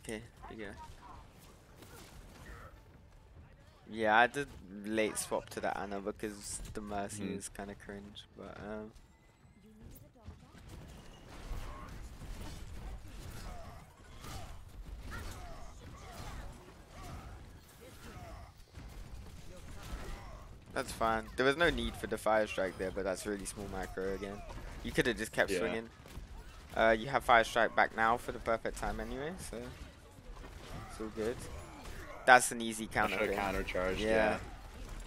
Okay, there you go. Yeah, I did late swap to the Ana because the Mercy is kind of cringe, but that's fine. There was no need for the Fire Strike there, but that's really small macro again. You could have just kept swinging. You have Fire Strike back now for the perfect time anyway, so it's all good. That's an easy I counter should pick. have counter charged. Yeah.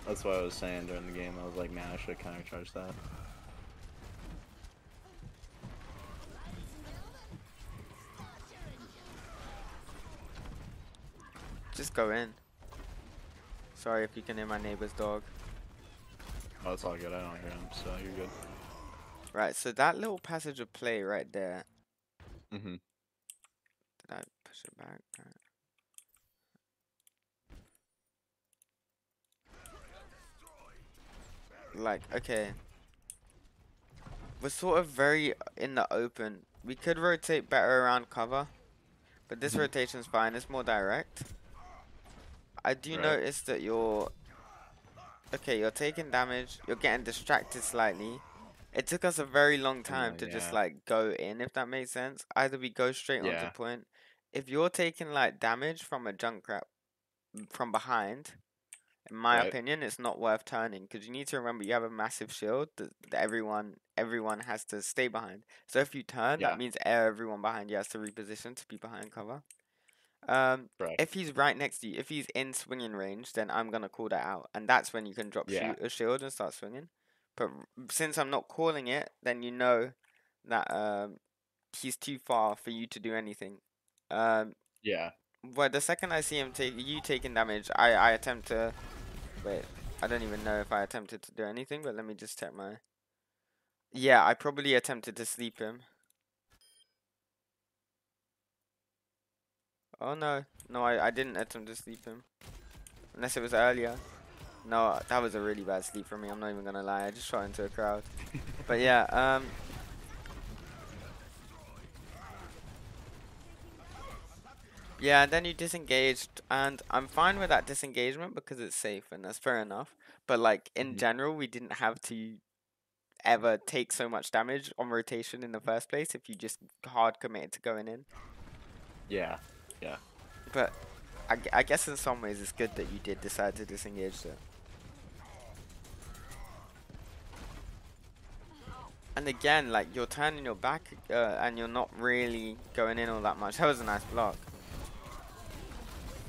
That's what I was saying during the game. I was like, man, I should have counter charged that. Just go in. Sorry if you can hear my neighbor's dog. Oh, it's all good. I don't hear him, so you're good. Right, so that little passage of play right there. Did I push it back? Right. Like, okay. We're sort of very in the open. We could rotate better around cover, but this rotation's fine. It's more direct. I do notice that you're taking damage. You're getting distracted slightly. It took us a very long time to just like go in, if that makes sense. Either we go straight onto point. If you're taking like damage from a Junkrat from behind, in my opinion, it's not worth turning because you need to remember you have a massive shield that everyone has to stay behind. So if you turn, that means everyone behind you has to reposition to be behind cover. If he's right next to you, if he's in swinging range, then I'm gonna call that out, and that's when you can drop shoot a shield and start swinging. But since I'm not calling it, then you know that he's too far for you to do anything. But the second I see him taking damage, I attempt to wait. I don't even know if I attempted to do anything, but let me just check my. Yeah, I probably attempted to sleep him. Oh no, no, I didn't attempt to sleep him, unless it was earlier. No, that was a really bad sleep for me. I'm not even gonna lie. I just shot into a crowd. But yeah, yeah, and then you disengaged, and I'm fine with that disengagement because it's safe, and that's fair enough. But like in general, we didn't have to ever take so much damage on rotation in the first place if you just hard committed to going in. Yeah. But I guess in some ways it's good that you did decide to disengage there. And again, like you're turning your back and you're not really going in all that much. That was a nice block.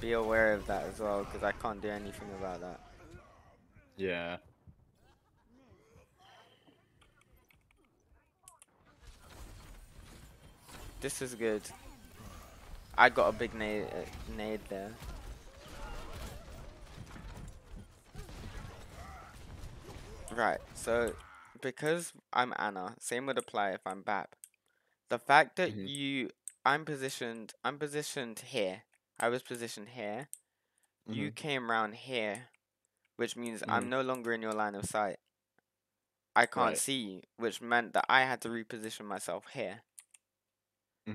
Be aware of that as well, because I can't do anything about that. Yeah. This is good. I got a big nade there. Right, so because I'm Ana, same would apply if I'm Bap. The fact that I'm positioned here. I was positioned here. You came around here, which means I'm no longer in your line of sight. I can't see you, which meant that I had to reposition myself here.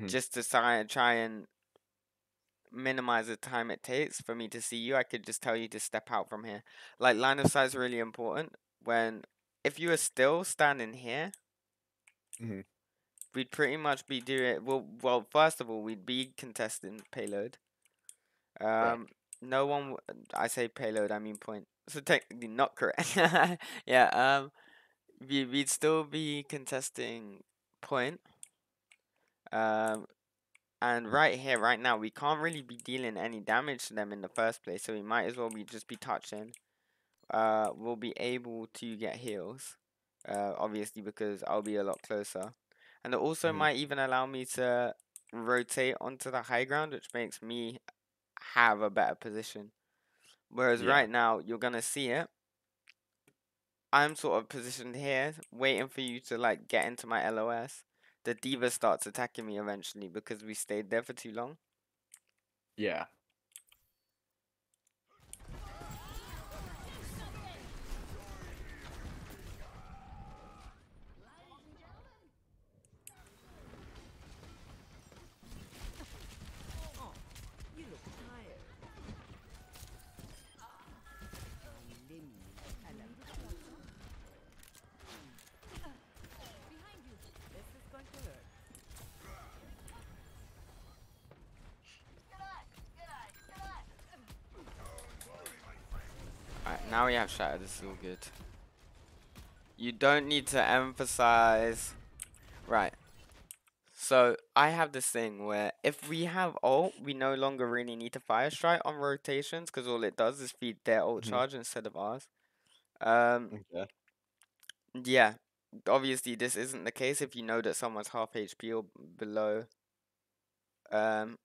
Just to try and minimize the time it takes for me to see you. I could just tell you to step out from here. Like line of sight is really important. If you were still standing here, we'd pretty much be doing well. First of all, we'd be contesting payload. No one. I say payload. I mean point. So technically not correct. Yeah. We'd still be contesting point. And right here, right now, we can't really be dealing any damage to them in the first place, so we might as well just be touching. We'll be able to get heals, obviously because I'll be a lot closer. And it also might even allow me to rotate onto the high ground, which makes me have a better position. Whereas right now, you're gonna see it. I'm sort of positioned here, waiting for you to like get into my LOS. The D.Va starts attacking me eventually because we stayed there for too long. Yeah. Now we have Shatter, this is all good. You don't need to emphasize. Right. So I have this thing where if we have ult, we no longer really need to fire strike on rotations because all it does is feed their ult Hmm. charge instead of ours. Um, Okay. yeah. Obviously, this isn't the case if you know that someone's half HP or below. Um,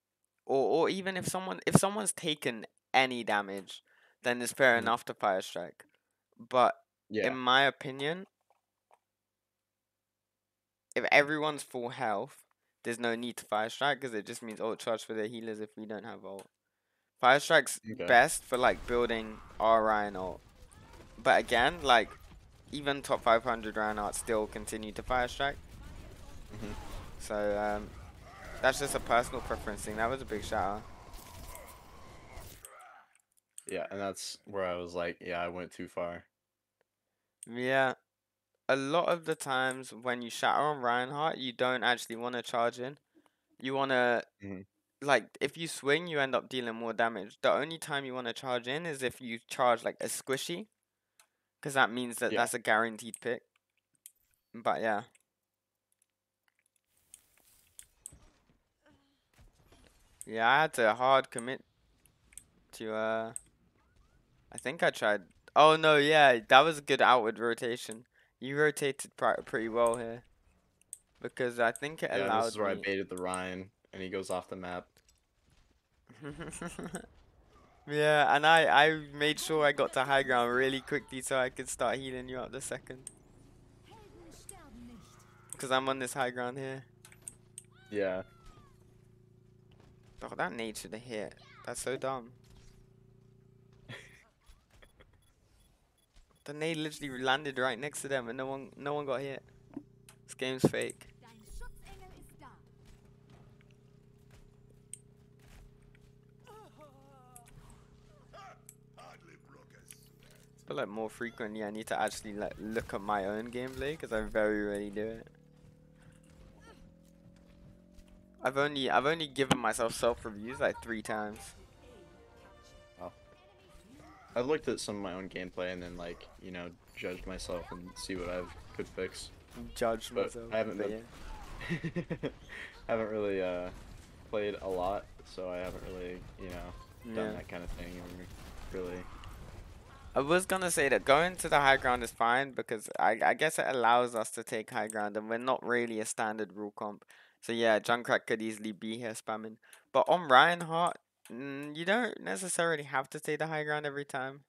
or even if someone's taken any damage, then it's fair Hmm. enough to fire strike. But in Yeah. my opinion, if everyone's full health, there's no need to fire strike because it just means ult charge for the healers if we don't have ult. Fire strike's Okay. best for like building our Reinhardt. But again, like even top 500 Reinhardt still continue to fire strike. Hmm. So that's just a personal preference thing. That was a big shout out. Yeah, and that's where I was like, yeah, I went too far. Yeah. A lot of the times when you shatter on Reinhardt, you don't actually want to charge in. You want to, Hmm. like, if you swing, you end up dealing more damage. The only time you want to charge in is if you charge, like, a squishy, because that means that Yeah. that's a guaranteed pick. But yeah. Yeah, I had to hard commit to, I think I tried. Oh, no, yeah, that was a good outward rotation. You rotated pretty well here, because I think it Yeah, and this allowed is where I me. baited the Ryan, and he goes off the map. Yeah, and I made sure I got to high ground really quickly so I could start healing you up the second. Because I'm on this high ground here. Yeah. Oh, that nade should have hit. That's so dumb. The nade literally landed right next to them and no one got hit. This game's fake. But like more frequently I need to actually like look at my own gameplay because I very rarely do it. I've only given myself self-reviews like 3 times. Well, I've looked at some of my own gameplay and then like, you know, judged myself and see what I could fix. Judged But myself. I haven't But been yeah. haven't really played a lot, so I haven't really, you know, done Yeah. that kind of thing or really. I was gonna say that going to the high ground is fine because I guess it allows us to take high ground and we're not really a standard rule comp. So yeah, Junkrat could easily be here spamming. But on Reinhardt, you don't necessarily have to take the high ground every time.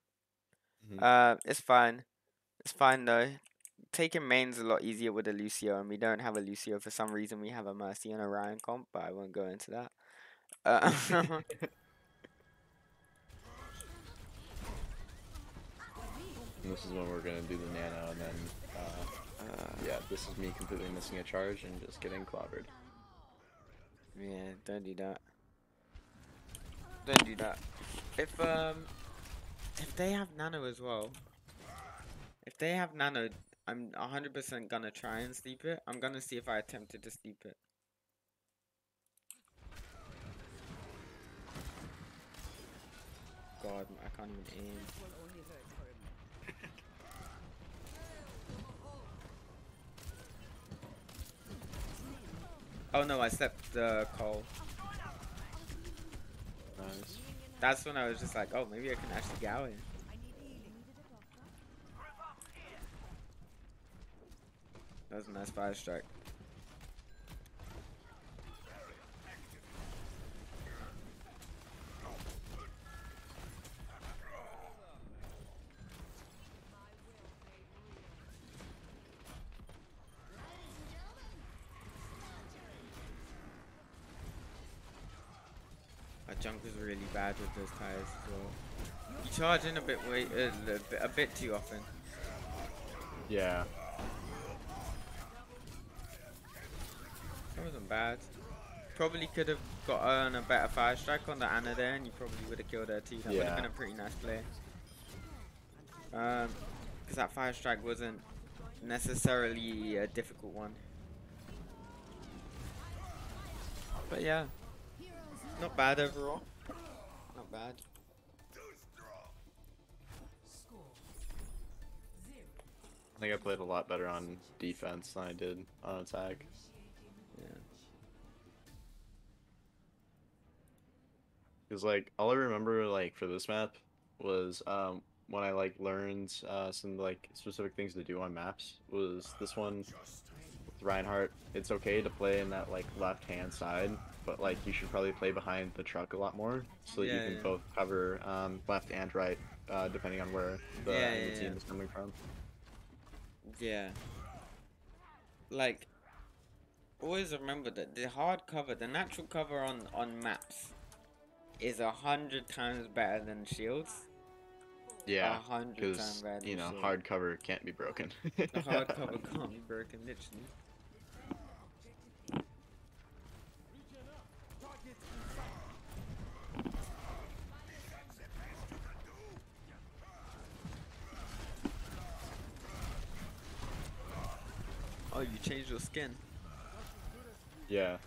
Mhm. It's fine. It's fine though. Taking main's a lot easier with a Lucio and we don't have a Lucio for some reason. We have a Mercy and a Ryan comp, but I won't go into that. And this is when we're gonna do the nano, and then yeah, this is me completely missing a charge and just getting clobbered. Yeah, don't do that. Don't do that. If they have nano as well, if they have nano, I'm 100% gonna try and sleep it. I'm gonna see if I attempted to sleep it. God, I can't even aim. Oh no, I slept the call. Nice. That's when I was just like, oh, maybe I can actually get out here. That was a nice fire strike. My junk is really bad with those tires as well. You charge in a bit too often. Yeah. That wasn't bad. Probably could have gotten a better fire strike on the Ana there, and you probably would have killed her too. That would have been a pretty nice play. Because that fire strike wasn't necessarily a difficult one. But yeah, not bad overall. Not bad. I think I played a lot better on defense than I did on attack. Yeah. Because like all I remember like for this map was when I like learned some like specific things to do on maps was this one with Reinhardt. It's okay to play in that like left hand side, but like you should probably play behind the truck a lot more so that you Yeah, can yeah. both cover left and right depending on where the Yeah, enemy yeah, team is coming from. yeah. Like, always remember that the hard cover, the natural cover on maps, is 100 times better than shields. Yeah, 100 times because better you than know shield. hard cover can't be broken. The hard cover can't be broken, literally. Oh, you changed your skin. Yeah.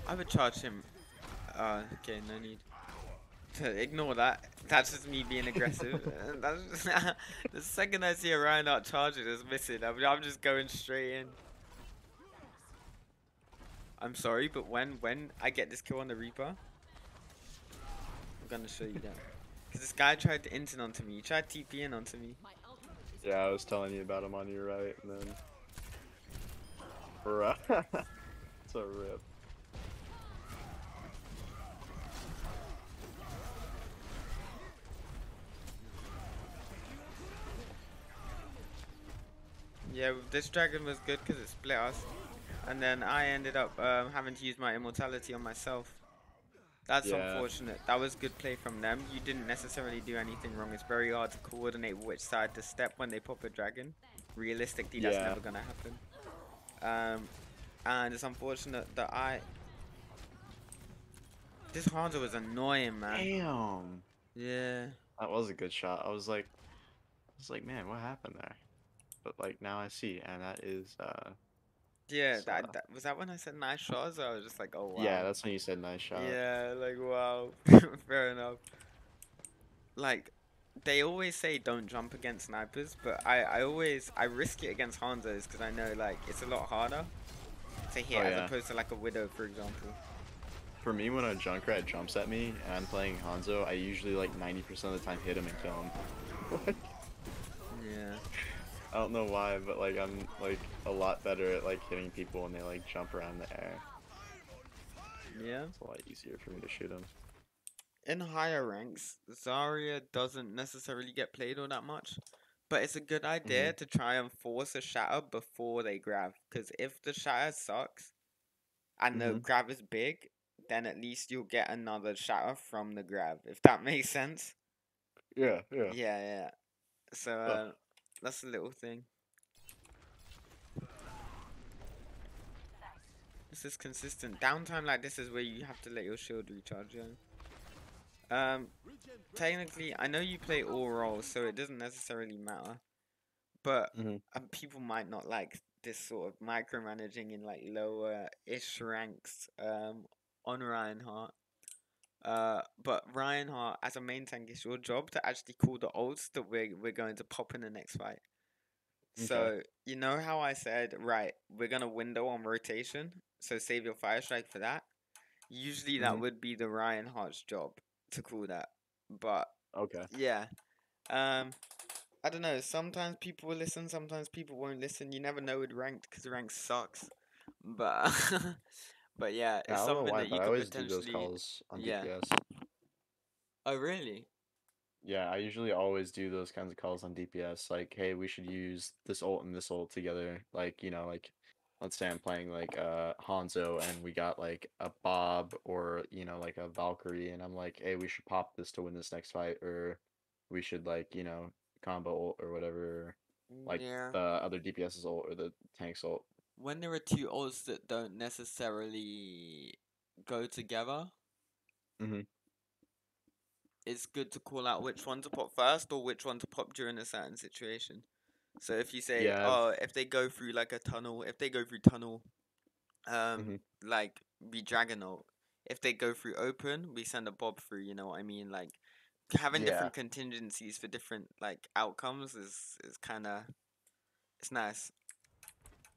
I would charge him. Okay, no need. Ignore that. That's just me being aggressive. That's just, the second I see a Reinhardt charger that's missing, I'm just going straight in. I'm sorry, but when I get this kill on the Reaper, I'm gonna show you that. Cause this guy tried to instant onto me. He tried TPing onto me. Yeah, I was telling you about him on your right, and then. Bruh. It's a rip. Yeah, this dragon was good because it split us, and then I ended up having to use my immortality on myself. That's Yeah. unfortunate. That was good play from them. You didn't necessarily do anything wrong. It's very hard to coordinate which side to step when they pop a dragon. Realistically, that's Yeah. never gonna happen. And it's unfortunate that this Hanzo was annoying, man. Damn. Yeah. That was a good shot. I was like, man, what happened there? But like now I see, and that is Yeah, it's, that was that when I said nice shots? I was just like, oh yeah, wow. that's when you said nice shot. Yeah, like wow. Fair enough. Like they always say don't jump against snipers, but I risk it against Hanzos because I know like it's a lot harder to hit Oh as yeah. opposed to like a Widow, for example. For me, when a Junkrat jumps at me and I'm playing Hanzo, I usually like 90% of the time hit him and kill him. Yeah. I don't know why, but like I'm like a lot better at like hitting people when they like jump around the air. Yeah. It's a lot easier for me to shoot them. In higher ranks, Zarya doesn't necessarily get played all that much, but it's a good idea to try and force a shatter before they grab. Because if the shatter sucks and the Mm-hmm. grab is big, then at least you'll get another shatter from the grab. If that makes sense. Yeah, yeah. Yeah, yeah. So Huh. that's a little thing. This is consistent. Downtime like this is where you have to let your shield recharge, yeah. Technically, I know you play all roles, so it doesn't necessarily matter. But Mm-hmm. people might not like this sort of micromanaging in like lower-ish ranks on Reinhardt. But Reinhardt, as a main tank, it's your job to actually call the ults that we're going to pop in the next fight. Okay. So, you know how I said, right, we're gonna window on rotation, so save your fire strike for that. Usually that Mm-hmm. would be the Reinhardt's job to call that. But Okay. yeah. Um I don't know, sometimes people will listen, sometimes people won't listen. You never know with ranked because ranked sucks. But but yeah, Yeah, it's I don't know something why, that you but I could always do those potentially calls on yeah. DPS. Oh really? Yeah, I usually always do those kinds of calls on DPS. Like, hey, we should use this ult and this ult together. Like, you know, like let's say I'm playing like Hanzo and we got like a Bob or you know like a Valkyrie and I'm like, hey, we should pop this to win this next fight or we should like, you know, combo ult or whatever. Like Yeah. the other DPS's ult or the tank's ult. When there are two ults that don't necessarily go together, Mm-hmm. it's good to call out which one to pop first or which one to pop during a certain situation. So if you say, Yeah, oh, if they go through like a tunnel, if they go through tunnel, hmm like we Dragonaut. If they go through open, we send a Bob through. You know what I mean? Like having yeah, different contingencies for different like outcomes is kind of it's nice.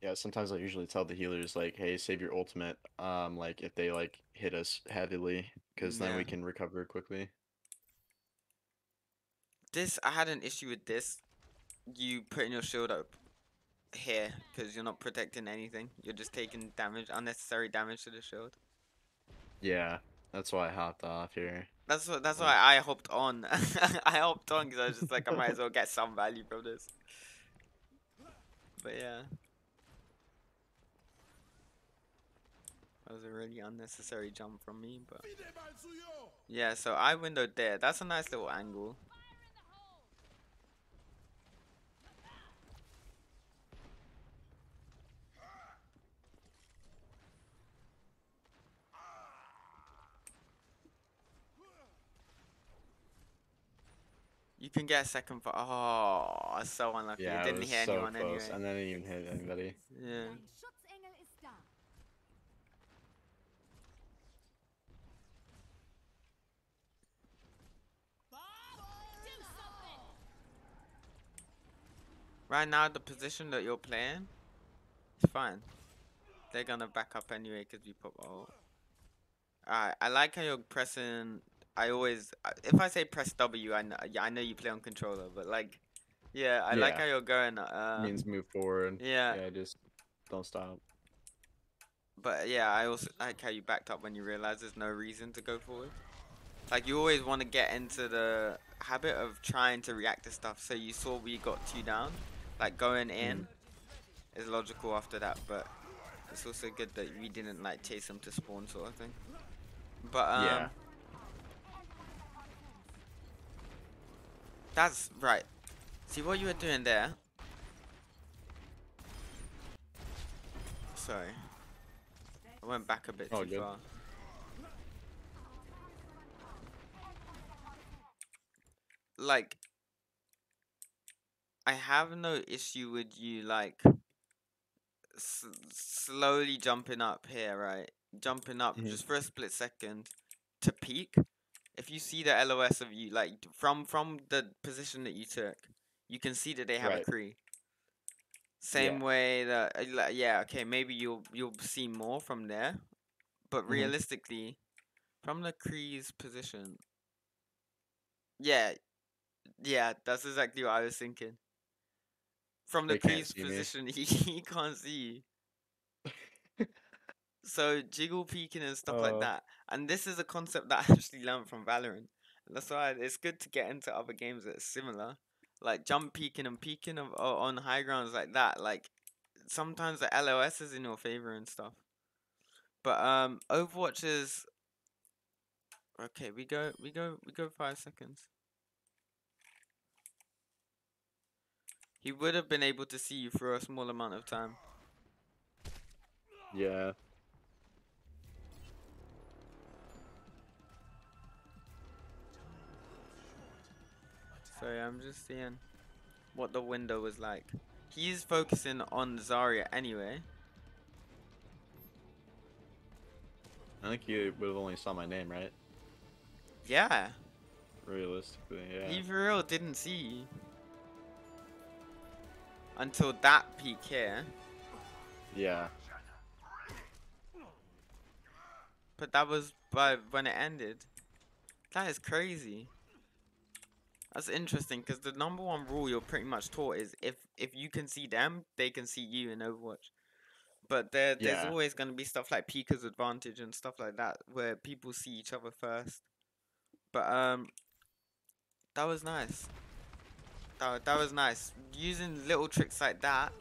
yeah. Sometimes I usually tell the healers like, "Hey, save your ultimate." Like if they like hit us heavily, because then Yeah. we can recover quickly. This I had an issue with this. You putting your shield up here because you're not protecting anything. You're just taking damage, unnecessary damage to the shield. Yeah, that's why I hopped off here. That's why Like, I hopped on. I hopped on because I was just like I might as well get some value from this. But yeah, that was a really unnecessary jump from me. But yeah, so I windowed there. That's a nice little angle. You can get a second for. Oh, so unlucky. It yeah, it didn't was hit so anyone close, anyway. and then it didn't even hit anybody. Yeah. Mein Schutzengel ist da. Do something. Right now, the position that you're playing, it's fine. They're gonna back up anyway because we put ult. Alright, I like how you're pressing. I always, if I say press W, yeah, I know you play on controller, but like, yeah, I like Yeah, how you're going. means move forward. Yeah, Yeah, just don't stop. but yeah, I also like how you backed up when you realize there's no reason to go forward. Like you always want to get into the habit of trying to react to stuff. So you saw we got 2 down, like going in is logical after that, but it's also good that we didn't like chase them to spawn sort of thing. But Yeah, that's right. See what you were doing there? Sorry. I went back a bit oh too good. far. Like, I have no issue with you, like, slowly jumping up here, right? Jumping up Mhm. just for a split second to peak. If you see the LOS of you, like, from the position that you took, you can see that they have a Right. Kree. Yeah. Same way that, like, yeah, okay, maybe you'll see more from there, but hmm realistically, from the Kree's position, yeah, yeah, that's exactly what I was thinking. From the They can't Kree's see me. position, he can't see you. So jiggle peeking and stuff like Uh, that. And this is a concept that I actually learned from Valorant. And that's why it's good to get into other games that are similar. Like jump peeking and peeking on high grounds like that. Like sometimes the LOS is in your favor and stuff. But Overwatch is okay, we go 5 seconds. He would have been able to see you for a small amount of time. yeah. So yeah, I'm just seeing what the window was like. He's focusing on Zarya anyway. I think you would have only saw my name, right? Yeah, Realistically, yeah. he for real didn't see you until that peak here. Yeah. But that was by when it ended. That is crazy. That's interesting because the number one rule you're pretty much taught is if you can see them, they can see you in Overwatch. But there's Yeah. always gonna be stuff like Pika's advantage and stuff like that where people see each other first. But that was nice. That was nice. Using little tricks like that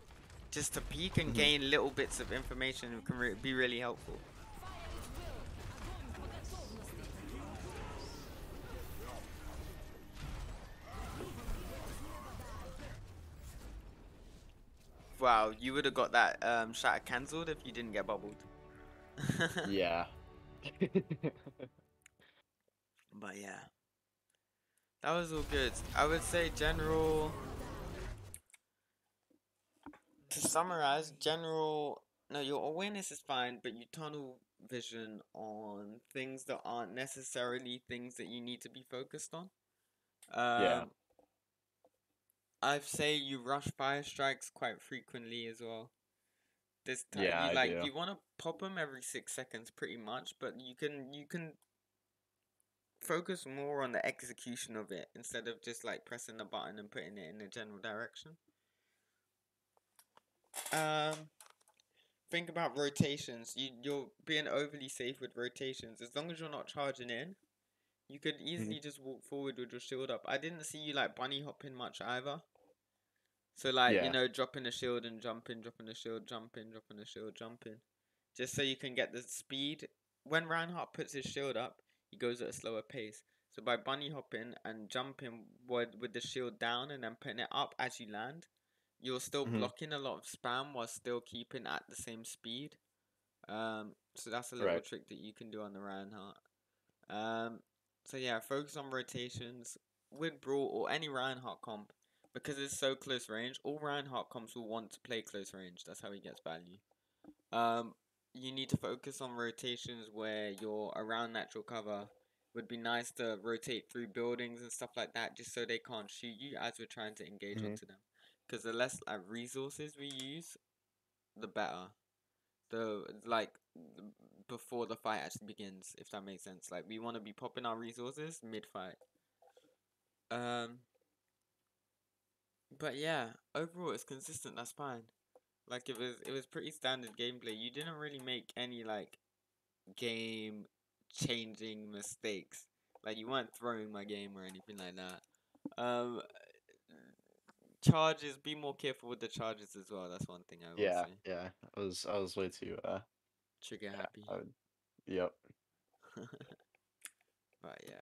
just to peek and Mhm. gain little bits of information can be really helpful. Wow, you would have got that shot cancelled if you didn't get bubbled. Yeah. But yeah, that was all good. I would say general. To summarize, general no, your awareness is fine, but you tunnel vision on things that aren't necessarily things that you need to be focused on. Yeah. Um, I'd say you rush fire strikes quite frequently as well. Yeah, You I like do. you want to pop them every 6 seconds, pretty much, but you can focus more on the execution of it instead of just like pressing the button and putting it in a general direction. Um, think about rotations. You're being overly safe with rotations. As long as you're not charging in, you could easily just walk forward with your shield up. I didn't see you like bunny hopping much either. So like, Yeah. dropping a shield and jumping, dropping a shield, jumping, dropping a shield, jumping. Just so you can get the speed. When Reinhardt puts his shield up, he goes at a slower pace. So by bunny hopping and jumping with the shield down and then putting it up as you land, you're still Hmm. blocking a lot of spam while still keeping at the same speed. So that's a little Right. trick that you can do on the Reinhardt. Um, so yeah, focus on rotations with Brawl or any Reinhardt comp because it's so close range. All Reinhardt comps will want to play close range. That's how he gets value. Um, you need to focus on rotations where you're around natural cover. Would be nice to rotate through buildings and stuff like that, just so they can't shoot you as we're trying to engage Hmm. onto them. Because the less resources we use, the better. The like before the fight actually begins, if that makes sense. Like we want to be popping our resources mid fight. Um, but yeah, overall it's consistent. That's fine. Like it was pretty standard gameplay. You didn't really make any like game changing mistakes. Like you weren't throwing my game or anything like that. Um, charges. Be more careful with the charges as well. That's one thing I will Yeah. say. Yeah. I was way too. Trigger Yeah. happy. I would. Yep. But yeah.